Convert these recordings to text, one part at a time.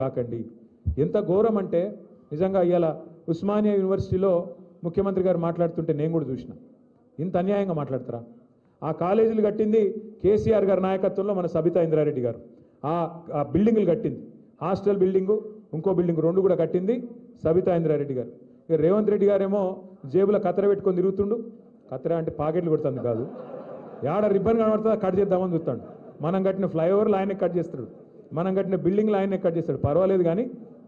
కాకండి. ఎంత ఘోరం అంటే నిజంగా ఇవాళ ఉస్మానియా యూనివర్సిటీలో ముఖ్యమంత్రి గారు మాట్లాడుతుంటే నేను కూడా చూసిన. ఇంత అన్యాయంగా మాట్లాడతారా? ఆ కాలేజీలు కట్టింది కేసీఆర్ గారి నాయకత్వంలో మన సబితా ఇంద్రారెడ్డి గారు. ఆ బిల్డింగులు కట్టింది, హాస్టల్ బిల్డింగు ఇంకో బిల్డింగ్ రెండు కూడా కట్టింది సబితా ఇంద్రారెడ్డి గారు. ఇక రేవంత్ రెడ్డి గారేమో జేబులో కత్తెర పెట్టుకొని తిరుగుతుండు. కత్తెర అంటే పాకెట్లు కొడుతుంది కాదు, యాడ రిబ్బన్ కనబడుతుందా కట్ చేద్దామని చూస్తాడు. మనం కట్టిన ఫ్లైఓవర్లు ఆయనే కట్ చేస్తాడు, మనం కట్టిన బిల్డింగ్లు ఆయనే కట్ చేస్తాడు. పర్వాలేదు కానీ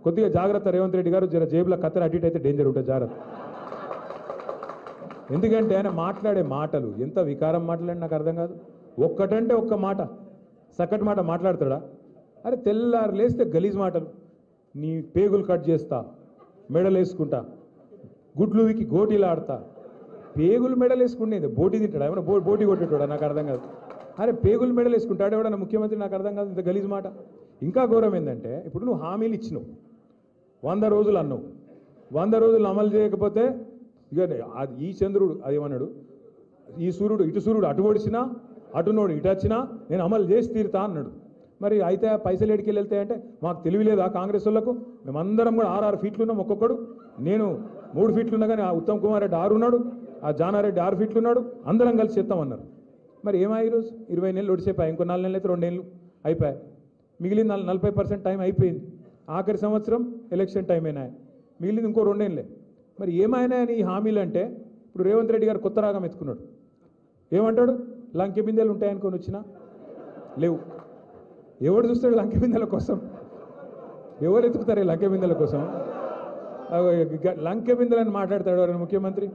కొద్దిగా జాగ్రత్త రేవంత్ రెడ్డి గారు, జర జేబులో కత్తెర అటు ఇటు అయితే డేంజర్ ఉంటుంది, జాగ్రత్త. ఎందుకంటే ఆయన మాట్లాడే మాటలు ఎంత వికారం మాట్లాడి నాకు అర్థం కాదు. ఒక్కటంటే ఒక్క మాట చక్కటి మాట మాట్లాడతాడా? అరే తెల్లారు లేస్తే గలీజ్ మాటలు, నీ పేగులు కట్ చేస్తా, మెడలు వేసుకుంటా, గుడ్లు వికి గోటీలు ఆడతా. పేగులు మెడలు వేసుకుంటేది బోటీ తింటాడా? ఏమన్నా బోటీ కొట్టేటోడా? నాకు అర్థం కాదు. అరే పేగులు మెడలు వేసుకుంటాడు ఎవడన్నా ముఖ్యమంత్రి? నాకు అర్థం కాదు. ఇంత గలీజ్ మాట. ఇంకా ఘోరం ఏంటంటే ఇప్పుడు నువ్వు హామీలు ఇచ్చినావు, 100 రోజులు అన్నావు, 100 రోజులు అమలు చేయకపోతే ఇక ఈ చంద్రుడు అదేమన్నాడు, ఈ సూర్యుడు ఇటు సూర్యుడు అటు ఒడిచినా అటునోడు ఇటు వచ్చినా నేను అమలు చేసి తీరుతా అన్నాడు. మరి అయితే పైసలు ఎడికెళ్ళి వెళ్తాయంటే మాకు తెలియలేదా కాంగ్రెస్ వాళ్ళకు? మేమందరం కూడా 6 ఫీట్లు ఉన్నాం ఒక్కొక్కడు. నేను 3 ఫీట్లు ఉన్నా కానీ ఆ ఉత్తమ్ కుమార్ రెడ్డి 6 ఉన్నాడు, ఆ జానారెడ్డి 6 ఫీట్లు ఉన్నాడు, అందరం కలిసి చేస్తామన్నారు. మరి ఏమా ఈరోజు 20 నెలలు ఒడిసేపాయి, ఇంకో 4 నెలలు అయితే 2 నెలలు అయిపోయాయి, మిగిలిన 40% టైం అయిపోయింది. ఆఖరి సంవత్సరం ఎలక్షన్ టైం అయినా, మిగిలింది ఇంకో 2 నెలలే. మరి ఏమైనా అని ఈ హామీలు అంటే ఇప్పుడు రేవంత్ రెడ్డి గారు కొత్త రాగం ఎత్తుకున్నాడు. ఏమంటాడు? లంకె బిందెలు ఉంటాయనుకొని వచ్చినా లేవు. ఎవడు చూస్తాడు లంకె బిందెల కోసం? ఎవరు ఎత్తుకుతారు లంకె బిందెల కోసం? లంకె బిందెలని మాట్లాడతాడు ఎవరైనా ముఖ్యమంత్రి?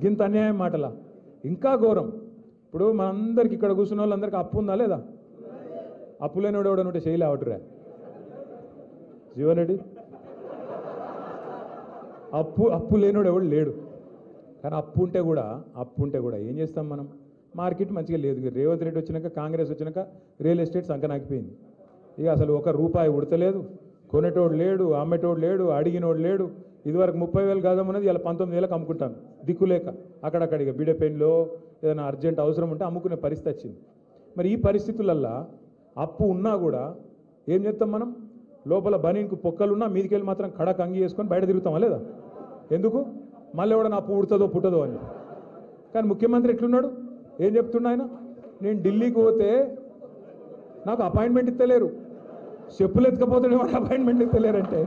గింత అన్యాయం మాటలా? ఇంకా ఘోరం. ఇప్పుడు మనందరికి ఇక్కడ కూర్చున్న వాళ్ళందరికీ అప్పు ఉందా లేదా? అప్పు లేనివాడు ఎవడని ఉంటే చేయలే అవటురా జీవన్ రెడ్డి. అప్పు లేనివాడు ఎవడు లేడు. కానీ అప్పు ఉంటే కూడా ఏం చేస్తాం మనం? మార్కెట్ మంచిగా లేదు. రేవంత్ రెడ్డి వచ్చినాక, కాంగ్రెస్ వచ్చినాక రియల్ ఎస్టేట్ సంకనాకిపోయింది. ఇక అసలు ₹1 ఉడతలేదు, కొనేటోడు లేడు, అమ్మేటోడు లేడు, అడిగినోడు లేడు. ఇదివరకు 30,000 గజమన్నది ఇలా 19,000కి అమ్ముకుంటాను దిక్కులేక. అక్కడక్కడ ఇక బిడపెయిన్లో ఏదైనా అర్జెంట్ అవసరం ఉంటే అమ్ముకునే పరిస్థితి వచ్చింది. మరి ఈ పరిస్థితులల్లో అప్పు ఉన్నా కూడా ఏం చేస్తాం మనం? లోపల బనీన్కు పొక్కలున్నా మీదికెళ్ళి మాత్రం కడక అంగి వేసుకొని బయట తిరుగుతామా లేదా? ఎందుకు? మళ్ళీ ఎవడన్నా అప్పు ఉడుతుందో పుట్టదో అని. కానీ ముఖ్యమంత్రి ఎట్లున్నాడు? ఏం చెప్తున్నా ఆయన? నేను ఢిల్లీకి పోతే నాకు అపాయింట్మెంట్ ఇస్తలేరు, చెప్పులు ఎత్తుకపోతే వాడు అపాయింట్మెంట్ ఇస్తలేరంటే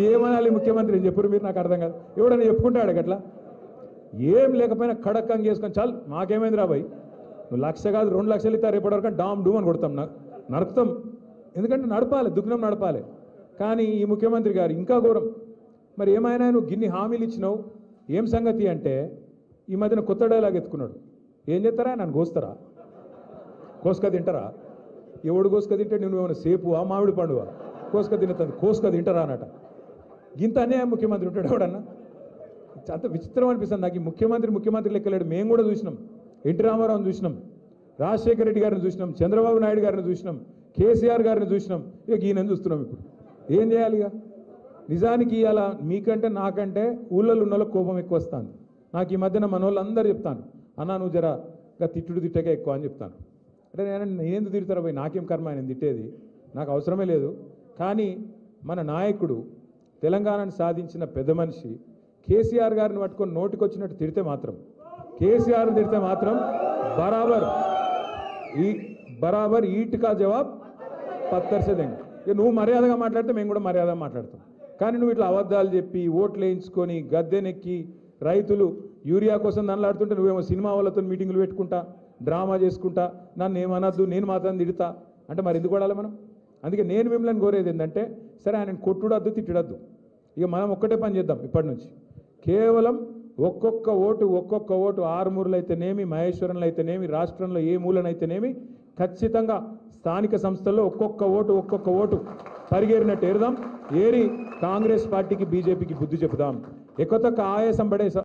ఏమనాలి ముఖ్యమంత్రి? చెప్పరు మీరు, నాకు అర్థం కాదు. ఎవడన్నా చెప్పుకుంటాడు గట్లా? ఏం లేకపోయినా కడక్ అంగి వేసుకొని చాలు మాకేమైంది రాబాయి, నువ్వు 1,00,000 కాదు 2 లక్షలు ఇస్తా, రేపటివరకు డామ్ డూమ్ అని కొడతాం, నరుకుతాం. ఎందుకంటే నడపాలి, దుగ్నం నడపాలి. కానీ ఈ ముఖ్యమంత్రి గారు ఇంకా ఘోరం. మరి ఏమైనా నువ్వు గిన్ని హామీలు ఇచ్చినావు, ఏం సంగతి అంటే ఈ మధ్యన కొత్త డైలాగ్ ఎత్తుకున్నాడు. ఏం చేస్తారా? నన్ను కోస్తారా? కోసుక తింటారా? ఎవడు కోసుక తింటే నువ్వేమైనా సేపు ఆ మామిడి పండుగ కోసుక తింటుంది, కోసుక తింటారా అన్నట. ఇంత అన్యాయం ముఖ్యమంత్రి ఉంటాడు ఎవడన్నా? అంత విచిత్రం అనిపిస్తుంది నాకు. ఈ ముఖ్యమంత్రి లెక్కలేడు. మేము కూడా చూసినాం, ఎన్టీ రామారావుని చూసినాం, రాజశేఖర రెడ్డి గారిని చూసినాం, చంద్రబాబు నాయుడు గారిని చూసినాం, కేసీఆర్ గారిని చూసినాం, ఇక ఈయనని చూస్తున్నాం. ఇప్పుడు ఏం చేయాలి? ఇక నిజానికి ఇలా మీకంటే నాకంటే ఊళ్ళల్లో ఉన్న వాళ్ళకి కోపం ఎక్కువ వస్తుంది. నాకు ఈ మధ్యన మన వాళ్ళందరూ చెప్తాను, అన్నా నువ్వు జర ఇంకా తిట్టకే ఎక్కువ అని చెప్తాను. అంటే నేనెందుకు తిడతారా పోయి, నాకేం కర్మ ఆయన తిట్టేది, నాకు అవసరమే లేదు. కానీ మన నాయకుడు, తెలంగాణను సాధించిన పెద్ద మనిషి కేసీఆర్ గారిని పట్టుకొని నోటికొచ్చినట్టు తిడితే మాత్రం, కేసీఆర్ని తిడితే మాత్రం బరాబర్ ఈట్కా జవాబ్ పత్తర్ సే దేంగే. ఇక నువ్వు మర్యాదగా మాట్లాడితే మేము కూడా మర్యాదగా మాట్లాడతాం. కానీ నువ్వు ఇట్లా అబద్ధాలు చెప్పి ఓట్లు వేయించుకొని గద్దెనెక్కి రైతులు యూరియా కోసం నన్నులాడుతుంటే నువ్వేమో సినిమా వాళ్ళతో మీటింగులు పెట్టుకుంటా, డ్రామా చేసుకుంటా, నన్ను ఏమనద్దు, నేను మాత్రం తిడతా అంటే మరి ఎందుకు పడాలి మనం? అందుకే నేను మిమ్మల్ని కోరేది ఏంటంటే, సరే ఆయన కొట్టుడద్దు, తిట్టడద్దు, ఇక మనం ఒక్కటే పని చేద్దాం. ఇప్పటి నుంచి కేవలం ఒక్కొక్క ఓటు ఆరుమూరులు అయితేనేమి, మహేశ్వరంలో అయితేనేమి, రాష్ట్రంలో ఏ మూలనైతేనేమి ఖచ్చితంగా స్థానిక సంస్థల్లో ఒక్కొక్క ఓటు పరిగేరినట్టు ఏరుదాం. ఏరి కాంగ్రెస్ పార్టీకి, బీజేపీకి బుద్ధి చెబుదాం. ఎక్కువ ఆయాసం పడే